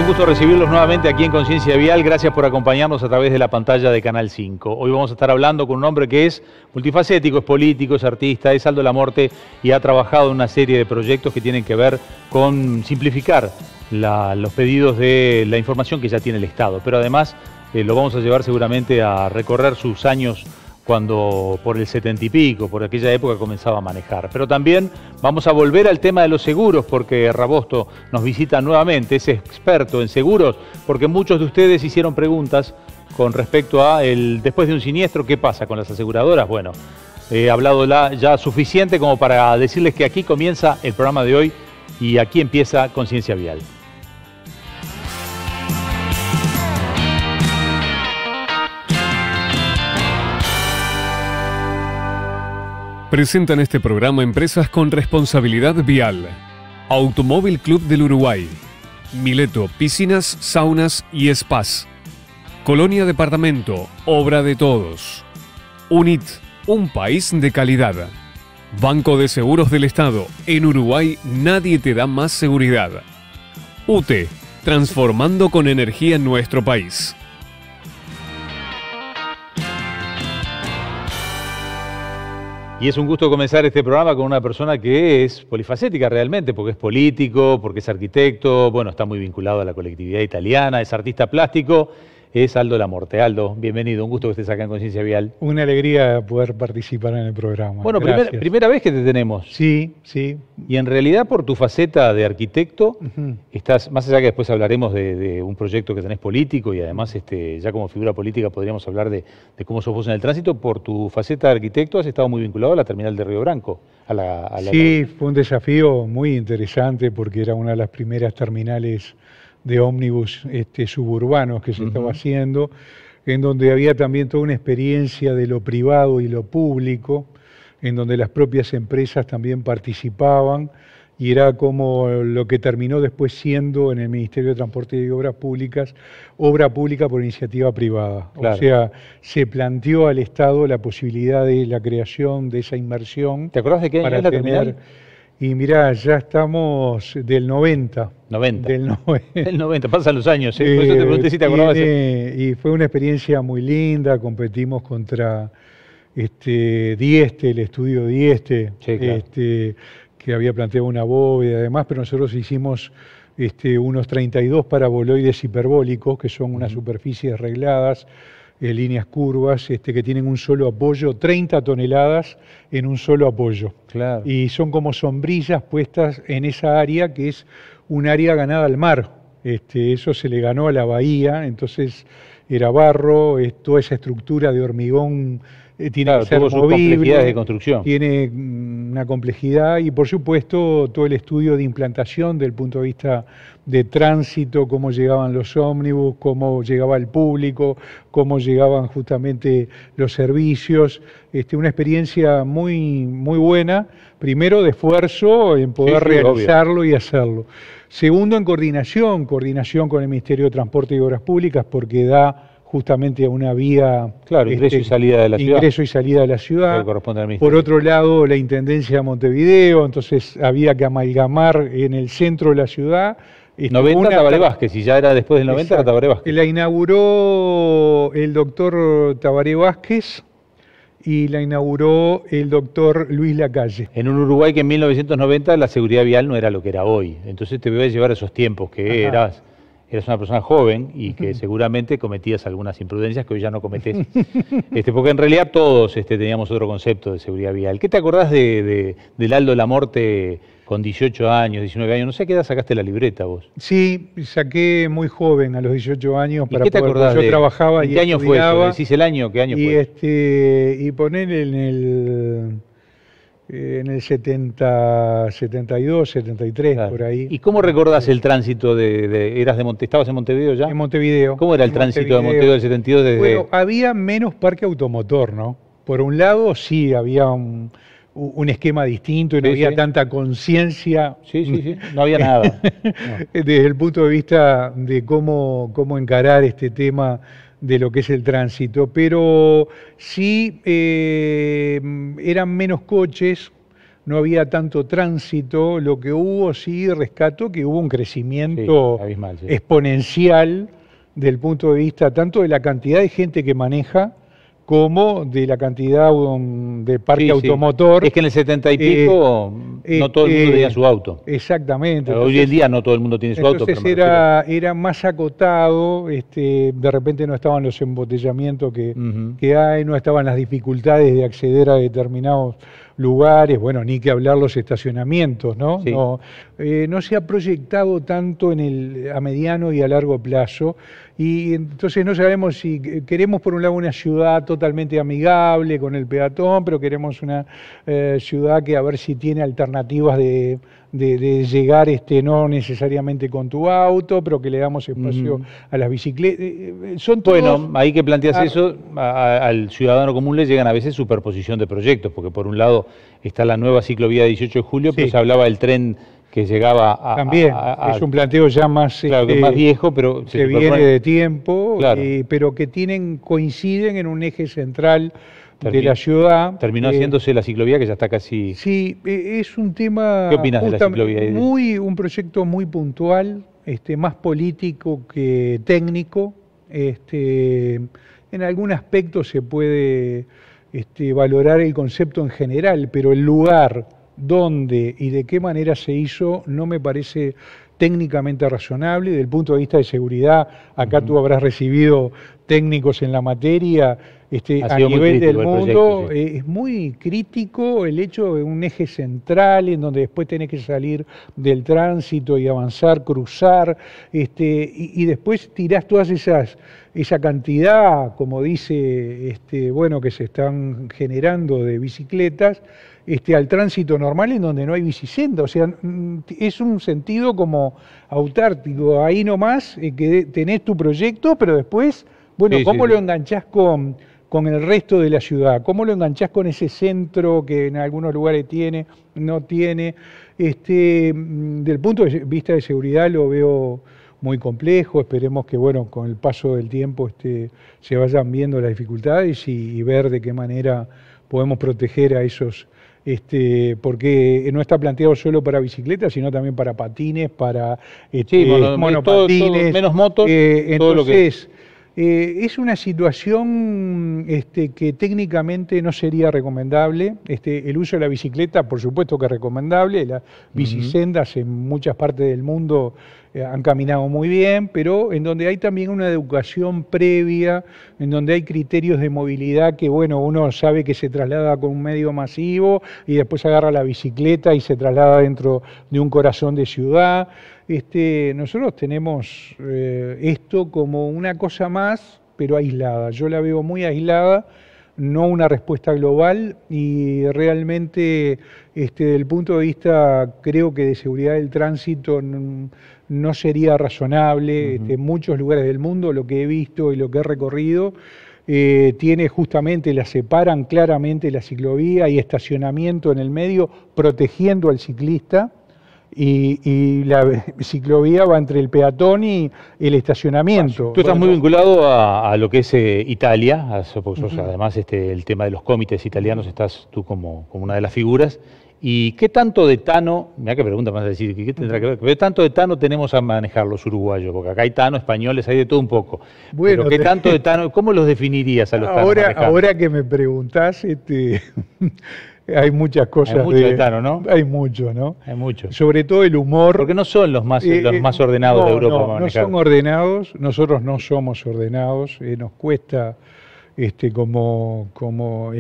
un gusto recibirlos nuevamente aquí en Conciencia Vial. Gracias por acompañarnos a través de la pantalla de Canal 5. Hoy vamos a estar hablando con un hombre que es multifacético, es político, es artista, es Aldo Lamorte y ha trabajado en una serie de proyectos que tienen que ver con simplificar los pedidos de la información que ya tiene el Estado. Pero además lo vamos a llevar seguramente a recorrer sus años cuando por el 70 y pico, por aquella época comenzaba a manejar. Pero también vamos a volver al tema de los seguros, porque Rabosto nos visita nuevamente, es experto en seguros, porque muchos de ustedes hicieron preguntas con respecto a después de un siniestro, ¿qué pasa con las aseguradoras? Bueno, he hablado ya suficiente como para decirles que aquí comienza el programa de hoy y aquí empieza Conciencia Vial. Presentan este programa empresas con responsabilidad vial. Automóvil Club del Uruguay. Mileto Piscinas, Saunas y Spas. Colonia Departamento, obra de todos. UNIT, un país de calidad. Banco de Seguros del Estado. En Uruguay nadie te da más seguridad. UTE, transformando con energía nuestro país. Y es un gusto comenzar este programa con una persona que es polifacética realmente, porque es político, porque es arquitecto, bueno, está muy vinculado a la colectividad italiana, es artista plástico, es Aldo Lamorte. Aldo, bienvenido, un gusto que estés acá en Conciencia Vial. Una alegría poder participar en el programa. Bueno, primera vez que te tenemos. Sí, sí. Y en realidad por tu faceta de arquitecto, estás, más allá que después hablaremos de un proyecto que tenés político y además ya como figura política podríamos hablar de cómo sos vos en el tránsito, por tu faceta de arquitecto has estado muy vinculado a la terminal de Río Branco. Sí, fue un desafío muy interesante porque era una de las primeras terminales de ómnibus suburbanos que se estaba haciendo, en donde había también toda una experiencia de lo privado y lo público, en donde las propias empresas también participaban, y era como lo que terminó después siendo en el Ministerio de Transporte y Obras Públicas, obra pública por iniciativa privada. Claro. O sea, se planteó al Estado la posibilidad de la creación de esa inversión. ¿Te acordás de qué año es la terminal? Y mirá, ya estamos del 90. 90. Del 90. El 90, pasan los años, ¿eh? Por eso te pregunté si te acordabas. Y fue una experiencia muy linda, competimos contra Dieste, el estudio Dieste, sí, claro, que había planteado una bóveda y demás, pero nosotros hicimos unos 32 paraboloides hiperbólicos, que son unas superficies arregladas, líneas curvas, que tienen un solo apoyo, 30 toneladas en un solo apoyo. Claro. Y son como sombrillas puestas en esa área que es un área ganada al mar. Eso se le ganó a la bahía, entonces era barro, toda esa estructura de hormigón tiene que ser movible, complejidades de construcción. Tiene una complejidad y por supuesto todo el estudio de implantación desde el punto de vista de tránsito, cómo llegaban los ómnibus, cómo llegaba el público, cómo llegaban justamente los servicios. Una experiencia muy, muy buena, primero de esfuerzo en poder realizarlo y hacerlo. Segundo, en coordinación con el Ministerio de Transporte y Obras Públicas, porque da justamente a una vía, claro, ingreso y salida de la ciudad. Ingreso y salida de la ciudad. Corresponde al Por otro lado, la Intendencia de Montevideo, entonces había que amalgamar en el centro de la ciudad. 90 Tabaré Vázquez, y ya era después del 90 era Tabaré Vázquez. La inauguró el doctor Tabaré Vázquez y la inauguró el doctor Luis Lacalle. En un Uruguay que en 1990 la seguridad vial no era lo que era hoy. Entonces te voy a llevar a esos tiempos que eras una persona joven y que seguramente cometías algunas imprudencias que hoy ya no cometés. Porque en realidad todos teníamos otro concepto de seguridad vial. ¿Qué te acordás del Aldo Lamorte con 18 años, 19 años? No sé a qué edad sacaste la libreta vos. Sí, saqué muy joven, a los 18 años. ¿Y qué te acordás yo trabajaba y ¿qué año fue eso? ¿Decís el año? ¿Qué año fue? Y poner en el 70, 72, 73, claro, por ahí. ¿Y cómo recordás el tránsito estabas en Montevideo ya? En Montevideo. ¿Cómo era el tránsito de Montevideo del 72 desde...? Bueno, había menos parque automotor, ¿no? Por un lado, sí, había un esquema distinto y no había tanta conciencia. Sí, no había nada. No. Desde el punto de vista de cómo encarar este tema de lo que es el tránsito, pero sí eran menos coches, no había tanto tránsito. Lo que hubo, sí, rescato que hubo un crecimiento abismal, sí, exponencial del punto de vista tanto de la cantidad de gente que maneja como de la cantidad de parque automotor. Es que en el 70 y pico no todo el mundo tenía su auto. Exactamente. Hoy en día no todo el mundo tiene su auto. Entonces era más acotado, de repente no estaban los embotellamientos que hay, no estaban las dificultades de acceder a determinados lugares, bueno, ni que hablar los estacionamientos, ¿no? Sí. No se ha proyectado tanto a mediano y a largo plazo, y entonces no sabemos si queremos por un lado una ciudad totalmente amigable con el peatón, pero queremos una ciudad que a ver si tiene alternativas de llegar no necesariamente con tu auto, pero que le damos espacio a las bicicletas. Bueno, ahí que planteas eso, al ciudadano común le llegan a veces superposición de proyectos, porque por un lado está la nueva ciclovía de 18 de julio, pero se hablaba del tren que llegaba a... También, es un planteo ya más... Claro, que es más viejo, pero... que viene de tiempo, pero que coinciden en un eje central de la ciudad. Terminó haciéndose la ciclovía, que ya está casi... Sí, es un tema... ¿Qué opinas de la ciclovía? Un proyecto muy puntual, más político que técnico. En algún aspecto se puede valorar el concepto en general, pero el lugar, dónde y de qué manera se hizo, no me parece técnicamente razonable. Desde el punto de vista de seguridad, acá tú habrás recibido técnicos en la materia, a nivel del mundo, es muy crítico el hecho de un eje central en donde después tenés que salir del tránsito y avanzar, cruzar, y después tirás todas esa cantidad, como dice, que se están generando de bicicletas, al tránsito normal en donde no hay bicisenda. O sea, es un sentido como autártico, ahí nomás que tenés tu proyecto, pero después, bueno, ¿cómo lo enganchás con el resto de la ciudad? ¿Cómo lo enganchás con ese centro que en algunos lugares no tiene? Del punto de vista de seguridad lo veo muy complejo. Esperemos que, bueno, con el paso del tiempo se vayan viendo las dificultades y ver de qué manera podemos proteger a esos, porque no está planteado solo para bicicletas, sino también para patines, para monopatines, menos motos, entonces es una situación que técnicamente no sería recomendable. El uso de la bicicleta, por supuesto que es recomendable. Las bicisendas en muchas partes del mundo han caminado muy bien, pero en donde hay también una educación previa, en donde hay criterios de movilidad que, bueno, uno sabe que se traslada con un medio masivo y después agarra la bicicleta y se traslada dentro de un corazón de ciudad. Nosotros tenemos esto como una cosa más, pero aislada. Yo la veo muy aislada, no una respuesta global, y realmente desde el punto de vista, creo que de seguridad del tránsito no sería razonable. En muchos lugares del mundo, lo que he visto y lo que he recorrido, tiene justamente, la separan claramente la ciclovía y estacionamiento en el medio, protegiendo al ciclista. Y la ciclovía va entre el peatón y el estacionamiento. Tú estás muy vinculado a lo que es Italia, porque sos, además el tema de los comités italianos, estás tú como una de las figuras. ¿Y qué tanto de Tano, mirá qué pregunta me vas a decir, qué tendrá que ver? ¿Qué tanto de Tano tenemos a manejar los uruguayos? Porque acá hay Tano, españoles, hay de todo un poco. Bueno, pero ¿qué tanto de Tano, cómo los definirías a los Tanos? Ahora que me preguntás, hay muchas cosas. Hay mucho de Tano, ¿no? Hay mucho, ¿no? Hay mucho. Sobre todo el humor. Porque no son los más ordenados de Europa para manejar. No son ordenados, nosotros no somos ordenados, nos cuesta como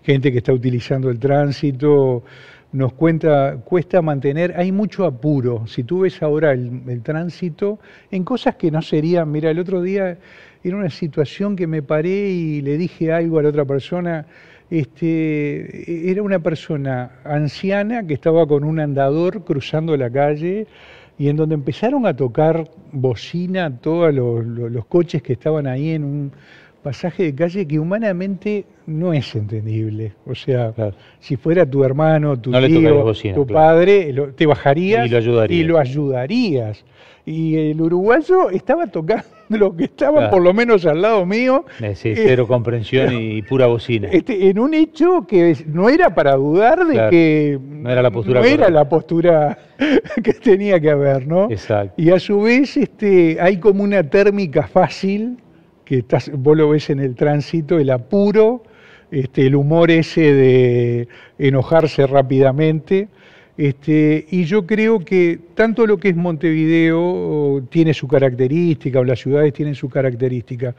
gente que está utilizando el tránsito, nos cuesta mantener, hay mucho apuro. Si tú ves ahora el tránsito, en cosas que no serían, mira, el otro día era una situación que me paré y le dije algo a la otra persona. Era una persona anciana que estaba con un andador cruzando la calle, y en donde empezaron a tocar bocina todos los coches que estaban ahí en pasaje de calle que humanamente no es entendible. O sea, claro, si fuera tu hermano, tu tío, tu padre, te bajarías y lo ayudarías. Y el uruguayo estaba tocando lo que estaba, claro, por lo menos al lado mío. Sí, cero comprensión y pura bocina. En un hecho que no era para dudar de, claro, que no era la postura, no era la postura que tenía que haber, ¿no? Exacto. Y a su vez hay como una térmica fácil, que vos lo ves en el tránsito, el apuro, el humor ese de enojarse rápidamente. Y yo creo que tanto lo que es Montevideo tiene su característica, o las ciudades tienen su característica,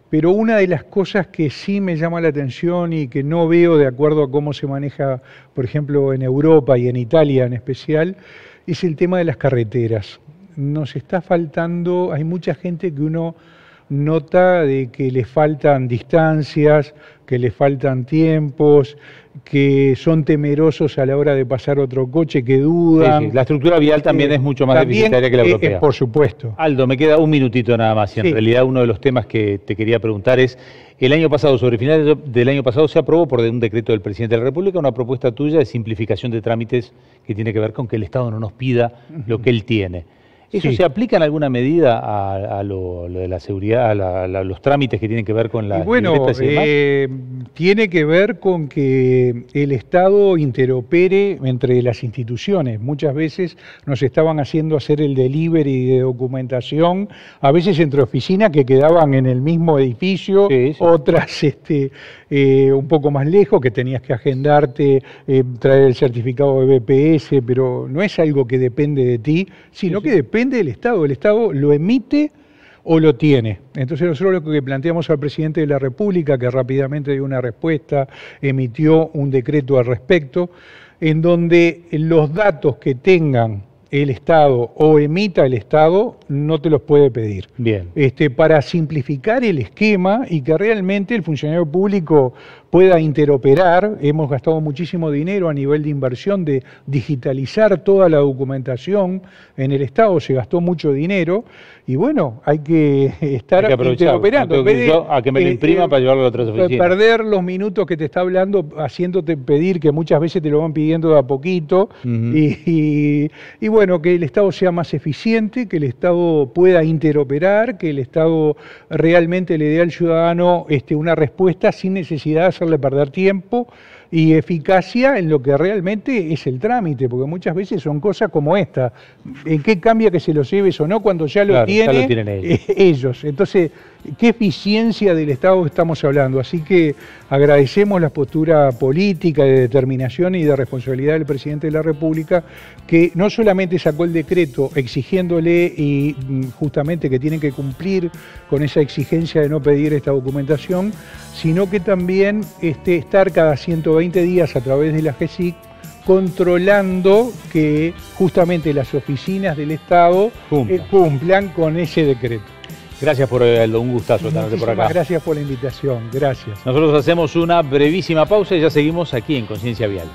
pero una de las cosas que sí me llama la atención y que no veo de acuerdo a cómo se maneja, por ejemplo, en Europa y en Italia en especial, es el tema de las carreteras. Nos está faltando, hay mucha gente que uno nota de que le faltan distancias, que le faltan tiempos, que son temerosos a la hora de pasar otro coche, que dudan. Sí, sí. La estructura vial también es mucho más deficitaria que la europea. Por supuesto. Aldo, me queda un minutito nada más, y en realidad uno de los temas que te quería preguntar es, el año pasado, sobre finales del año pasado, se aprobó por un decreto del Presidente de la República una propuesta tuya de simplificación de trámites que tiene que ver con que el Estado no nos pida lo que él tiene. ¿Eso se aplica en alguna medida a lo de la seguridad, a los trámites que tienen que ver con las libretas y demás? Tiene que ver con que el Estado interopere entre las instituciones. Muchas veces nos estaban haciendo hacer el delivery de documentación, a veces entre oficinas que quedaban en el mismo edificio, otras un poco más lejos, que tenías que agendarte, traer el certificado de BPS, pero no es algo que depende de ti, sino que depende del Estado. El Estado lo emite o lo tiene. Entonces nosotros lo que planteamos al Presidente de la República, que rápidamente dio una respuesta, emitió un decreto al respecto, en donde los datos que tengan el Estado o emita el Estado no te los puede pedir. Bien. Para simplificar el esquema y que realmente el funcionario público pueda interoperar. Hemos gastado muchísimo dinero a nivel de inversión de digitalizar toda la documentación en el Estado, se gastó mucho dinero y bueno, hay que estar interoperando. A que me lo imprima para llevarlo a otras oficinas. Perder los minutos que te está hablando, haciéndote pedir, que muchas veces te lo van pidiendo de a poquito, y bueno, que el Estado sea más eficiente, que el Estado pueda interoperar, que el Estado realmente le dé al ciudadano una respuesta sin necesidad de hacerle perder tiempo y eficacia en lo que realmente es el trámite, porque muchas veces son cosas como esta. ¿En qué cambia que se lo lleves o no cuando ya lo tienen ellos? Entonces, ¿qué eficiencia del Estado estamos hablando? Así que agradecemos la postura política, de determinación y de responsabilidad del Presidente de la República, que no solamente sacó el decreto exigiéndole y justamente que tienen que cumplir con esa exigencia de no pedir esta documentación, sino que también estar cada 120 días a través de la GESIC controlando que justamente las oficinas del Estado cumplan con ese decreto. Gracias por un gustazo tenerte por acá. Gracias por la invitación, gracias. Nosotros hacemos una brevísima pausa y ya seguimos aquí en Conciencia Vial.